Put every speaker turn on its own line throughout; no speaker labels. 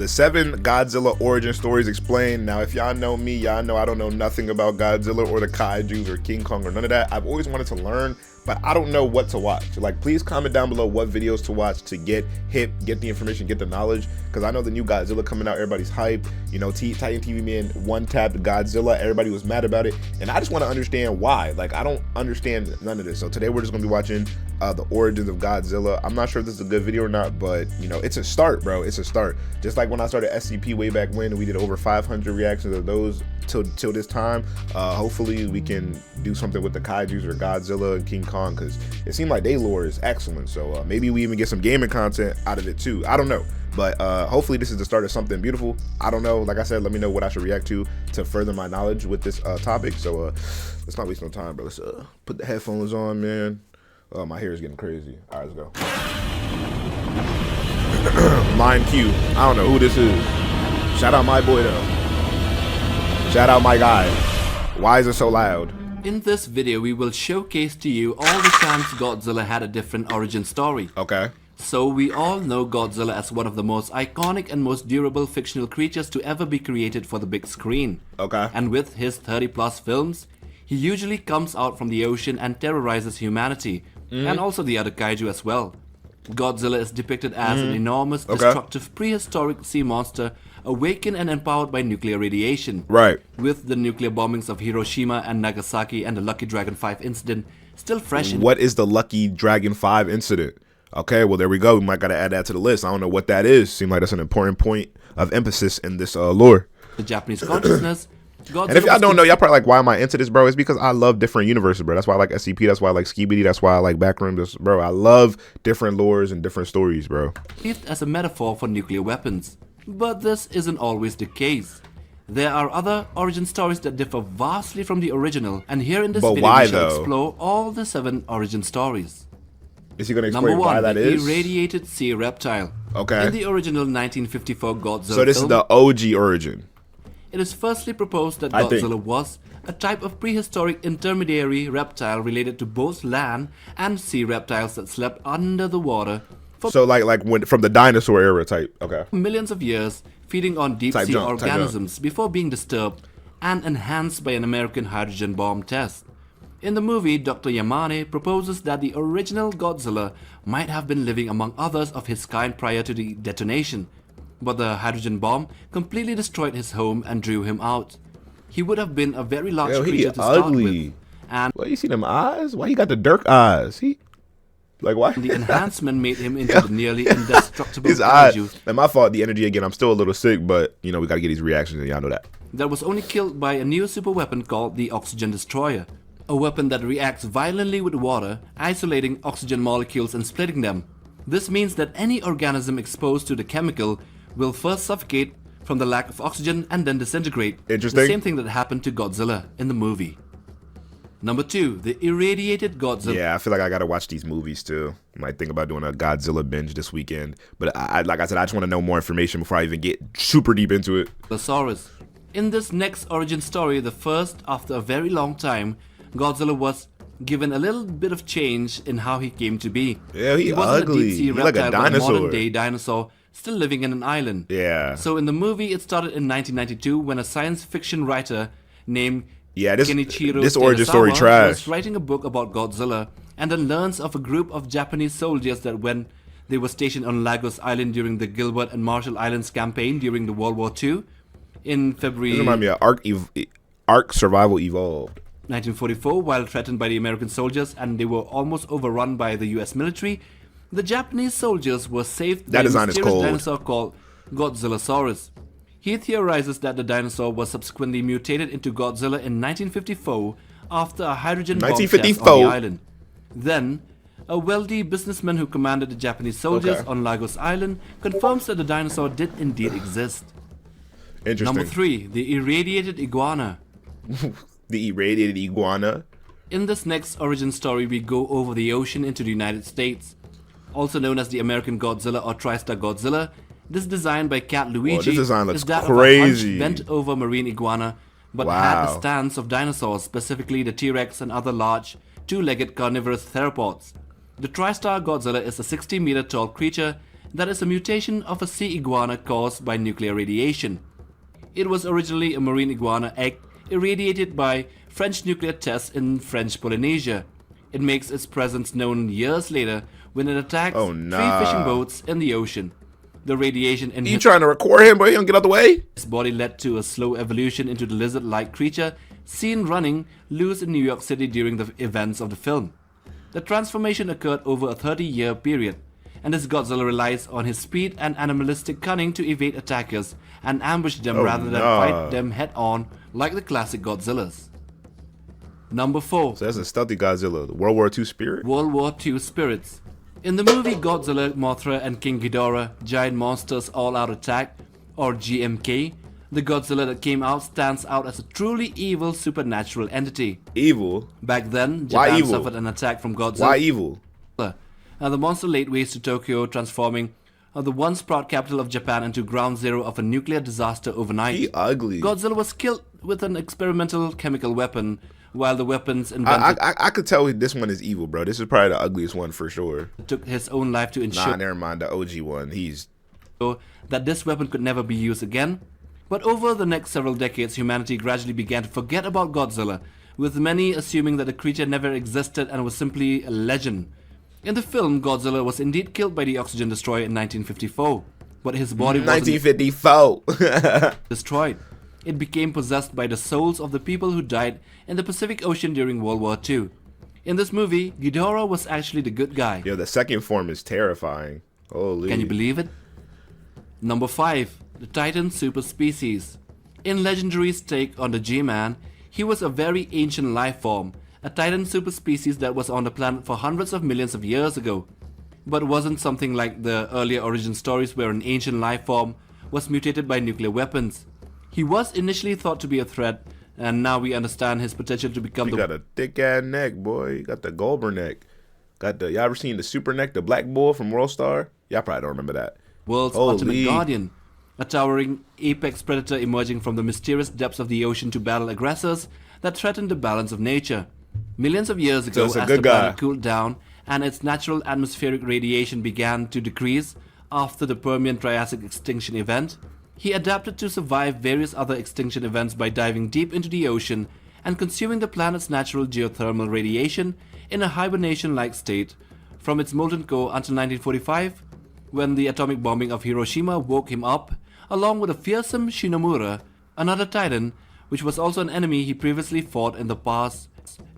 The 7 Godzilla origin stories explained. Now, if y'all know me, y'all know I don't know nothing about Godzilla or the kaijus or King Kong or none of that. I've always wanted to learn, but I don't know what to watch. Like, please comment down below what videos to watch to get hip, get the information, get the knowledge. Because I know the new Godzilla coming out, everybody's hyped. You know, Titan TV Man one-tapped Godzilla, everybody was mad about it. And I just want to understand why. Like, I don't understand none of this. So today we're just going to be watching the origins of Godzilla. I'm not sure if this is a good video or not, but you know, it's a start, bro. It's a start. Just like when I started SCP way back when, we did over 500 reactions of those till this time. Hopefully we can do something with the kaijus or Godzilla and King Kong, because it seemed like they lore is excellent. So maybe we even get some gaming content out of it too. I don't know, but hopefully this is the start of something beautiful. I don't know. Like I said, let me know what I should react to further my knowledge with this topic. So let's not waste no time, bro. Let's put the headphones on, man. My hair is getting crazy. All right, let's go. Line Q. I don't know who this is. Shout out my boy though. Shout out my guy. Why is it so loud?
In this video, we will showcase to you all the times Godzilla had a different origin story.
Okay.
So we all know Godzilla as one of the most iconic and most durable fictional creatures to ever be created for the big screen.
Okay.
And with his 30+ films, he usually comes out from the ocean and terrorizes humanity, and also the other kaiju as well. Godzilla is depicted as an enormous, destructive, prehistoric sea monster awakened and empowered by nuclear radiation.
Right.
With the nuclear bombings of Hiroshima and Nagasaki and the Lucky Dragon 5 incident still fresh in...
What is the Lucky Dragon 5 incident? Okay, well, there we go. We might got to add that to the list. I don't know what that is. Seems like that's an important point of emphasis in this lore.
The Japanese consciousness. Godzilla,
and if y'all don't know, y'all probably like, why am I into this, bro? It's because I love different universes, bro. That's why I like SCP. That's why I like Skibidi. That's why I like Backrooms. Bro, I love different lores and different stories, bro.
Used as a metaphor for nuclear weapons. But this isn't always the case. There are other origin stories that differ vastly from the original, and here in this video we shall explore all the 7 origin stories.
Is he going to explain why that is?
Number 1, the irradiated sea reptile.
Okay.
In the original 1954 Godzilla
So this
film,
is the OG origin.
It is firstly proposed that Godzilla was a type of prehistoric intermediary reptile related to both land and sea reptiles that slept under the water for
when from the dinosaur era type. Okay.
millions of years, feeding on deep sea organisms before being disturbed and enhanced by an American hydrogen bomb test. In the movie, Dr. Yamane proposes that the original Godzilla might have been living among others of his kind prior to the detonation, but the hydrogen bomb completely destroyed his home and drew him out. He would have been a very large creature to start with, and
well, you see them eyes? Why he got the Dirk eyes? Why?
The enhancement made him into the nearly indestructible
his eyes. And my fault, the energy again. I'm still a little sick, but you know we gotta get these reactions, and y'all know that.
That was only killed by a new super weapon called the Oxygen Destroyer, a weapon that reacts violently with water, isolating oxygen molecules and splitting them. This means that any organism exposed to the chemical will first suffocate from the lack of oxygen and then disintegrate.
Interesting.
The same thing that happened to Godzilla in the movie. Number 2, the irradiated Godzilla.
Yeah, I feel like I gotta watch these movies too. I might think about doing a Godzilla binge this weekend. But like I said, I just want to know more information before I even get super deep into it.
Godzilla. In this next origin story, the first after a very long time, Godzilla was given a little bit of change in how he came to be.
Yeah, he
wasn't
ugly.
a deep sea reptile,
like a dinosaur.
But a modern day dinosaur still living in an island.
Yeah.
So in the movie, it started in 1992 when a science fiction writer named Kenichiro
this origin
Teresawa
story trash.
was writing a book about Godzilla, and then learns of a group of Japanese soldiers that when they were stationed on Lagos Island during the Gilbert and Marshall Islands campaign during the World War II in February.
This reminds me of Ark Survival Evolved.
1944, while threatened by the American soldiers and they were almost overrun by the US military, the Japanese soldiers were saved by a mysterious dinosaur called Godzillasaurus. He theorizes that the dinosaur was subsequently mutated into Godzilla in 1954 after a hydrogen bomb test on the island. Then, a wealthy businessman who commanded the Japanese soldiers on Lagos Island confirms that the dinosaur did indeed exist.
Interesting.
Number 3, the irradiated iguana.
The irradiated iguana.
In this next origin story, we go over the ocean into the United States. Also known as the American Godzilla or TriStar Godzilla, this design by Cat Luigi
this design looks
is that
crazy.
of a hunched, bent-over marine iguana, but had the stance of dinosaurs, specifically the T-Rex and other large, two-legged carnivorous theropods. The TriStar Godzilla is a 60-meter tall creature that is a mutation of a sea iguana caused by nuclear radiation. It was originally a marine iguana egg irradiated by French nuclear tests in French Polynesia. It makes its presence known years later when it attacks 3 fishing boats in the ocean. The radiation in
You trying to record him, boy? You don't get out the way?
his body led to a slow evolution into the lizard-like creature seen running loose in New York City during the events of the film. The transformation occurred over a 30-year period, and this Godzilla relies on his speed and animalistic cunning to evade attackers and ambush them rather than fight them head-on like the classic Godzillas. Number 4.
So that's a stealthy Godzilla, the World War II spirit?
World War II spirits. In the movie Godzilla, Mothra and King Ghidorah, Giant Monsters All-Out Attack, or GMK, the Godzilla that came out stands out as a truly evil supernatural entity.
Evil?
Back then, Japan suffered an attack from Godzilla.
Why evil?
And the monster laid waste to Tokyo, transforming the once proud capital of Japan into ground zero of a nuclear disaster overnight.
He ugly.
Godzilla was killed with an experimental chemical weapon, while the weapons invented
I could tell this one is evil, bro. This is probably the ugliest one for sure.
took his own life to ensure
Never mind, the OG one. He's
that this weapon could never be used again. But over the next several decades, humanity gradually began to forget about Godzilla, with many assuming that the creature never existed and was simply a legend. In the film, Godzilla was indeed killed by the oxygen destroyer in 1954, but his body wasn't
1954.
destroyed. It became possessed by the souls of the people who died in the Pacific Ocean during World War II. In this movie, Ghidorah was actually the good guy.
Yo, the second form is terrifying. Holy.
Can you believe it? Number 5. The Titan Superspecies. In Legendary's take on the G-Man, he was a very ancient life form, a Titan superspecies that was on the planet for hundreds of millions of years ago, but wasn't something like the earlier origin stories where an ancient life form was mutated by nuclear weapons. He was initially thought to be a threat, and now we understand his potential to become
He got a thick ass neck, boy. He got the Goldberg neck. Y'all ever seen the super neck, the black bull from World Star? Y'all probably don't remember that.
World's ultimate guardian, a towering apex predator emerging from the mysterious depths of the ocean to battle aggressors that threaten the balance of nature. Millions of years ago, as the planet cooled down and its natural atmospheric radiation began to decrease after the Permian-Triassic extinction event, he adapted to survive various other extinction events by diving deep into the ocean and consuming the planet's natural geothermal radiation in a hibernation-like state from its molten core until 1945, when the atomic bombing of Hiroshima woke him up, along with a fearsome Shinomura, another Titan, which was also an enemy he previously fought in the past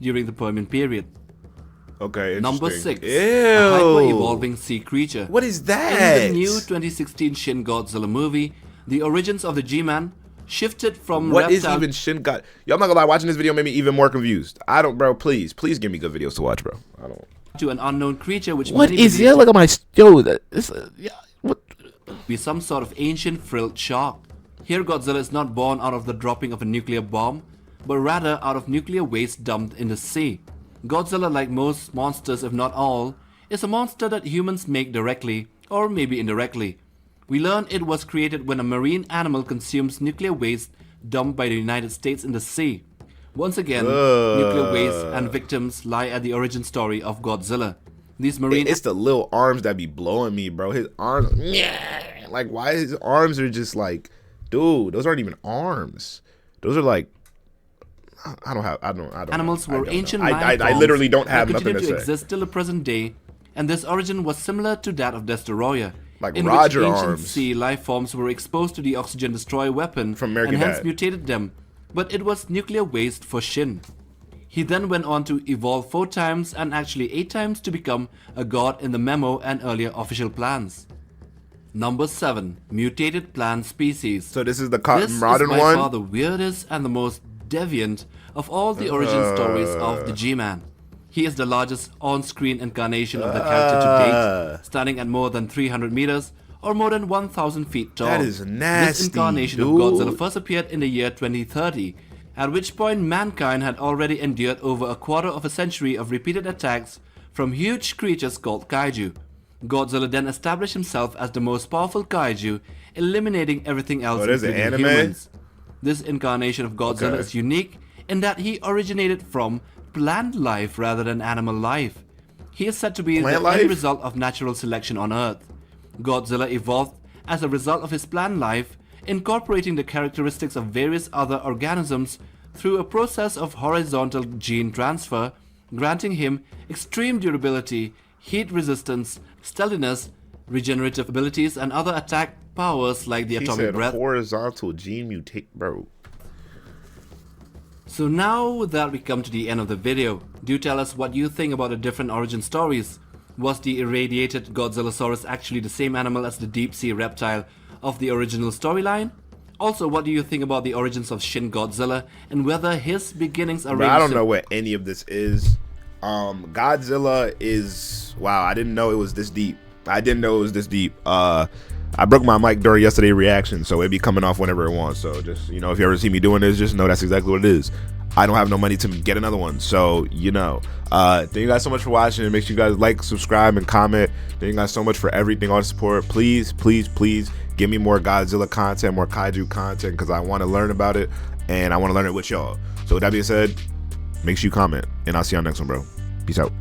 during the Permian period.
Okay,
Number 6.
Ew.
A hyper-evolving sea creature.
What is that?
In the new 2016 Shin Godzilla movie, the origins of the G-Man shifted from
What is even Shin God? Yo, I'm not gonna lie, watching this video made me even more confused. I don't, bro, please give me good videos to watch, bro. I don't.
To an unknown creature which
What
many
is it? Look at my, yo, what?
be some sort of ancient frilled shark. Here Godzilla is not born out of the dropping of a nuclear bomb, but rather out of nuclear waste dumped in the sea. Godzilla, like most monsters if not all, is a monster that humans make directly, or maybe indirectly. We learn it was created when a marine animal consumes nuclear waste dumped by the United States in the sea. Once again, nuclear waste and victims lie at the origin story of Godzilla. These marine
It's the little arms that be blowing me, bro. His arms, like, why his arms are just like, dude, those aren't even arms. Those are like, I don't.
Animals were ancient
life forms. I literally don't have nothing to say.
Exist till the present day, and this origin was similar to that of Destoroyah,
like
in
Roger
which ancient
arms.
sea life forms were exposed to the oxygen destroyer weapon
From American
and hence
Dad.
mutated them, but it was nuclear waste for Shin. He then went on to evolve 4 times and actually 8 times to become a god in the memo and earlier official plans. Number 7. Mutated plant species.
So this is the
This
modern
is by
one?
far the weirdest and the most deviant of all the origin stories of the G-Man. He is the largest on-screen incarnation of the character to date, standing at more than 300 meters or more than 1,000 feet tall.
That is nasty,
This incarnation
dude.
of Godzilla first appeared in the year 2030, at which point mankind had already endured over a quarter of a century of repeated attacks from huge creatures called kaiju. Godzilla then established himself as the most powerful kaiju, eliminating everything else including humans. This incarnation of Godzilla is unique in that he originated from plant life rather than animal life. He is said to be the end result of natural selection on Earth. Godzilla evolved as a result of his plant life, incorporating the characteristics of various other organisms through a process of horizontal gene transfer, granting him extreme durability, heat resistance, stealthiness, regenerative abilities, and other attack powers like the atomic breath.
Horizontal gene mutate, bro.
So now that we come to the end of the video, do tell us what you think about the different origin stories. Was the irradiated Godzillasaurus actually the same animal as the deep-sea reptile of the original storyline? Also, what do you think about the origins of Shin Godzilla and whether his beginnings are
I don't know what any of this is. Godzilla is, wow, I didn't know it was this deep. I broke my mic during yesterday's reaction, so it'd be coming off whenever it wants. So just, you know, if you ever see me doing this, just know that's exactly what it is. I don't have no money to get another one, so you know. Thank you guys so much for watching. Make sure you guys like, subscribe, and comment. Thank you guys so much for everything, all the support. Please, please, please give me more Godzilla content, more kaiju content, because I want to learn about it, and I want to learn it with y'all. So with that being said, make sure you comment, and I'll see y'all next one, bro. Peace out.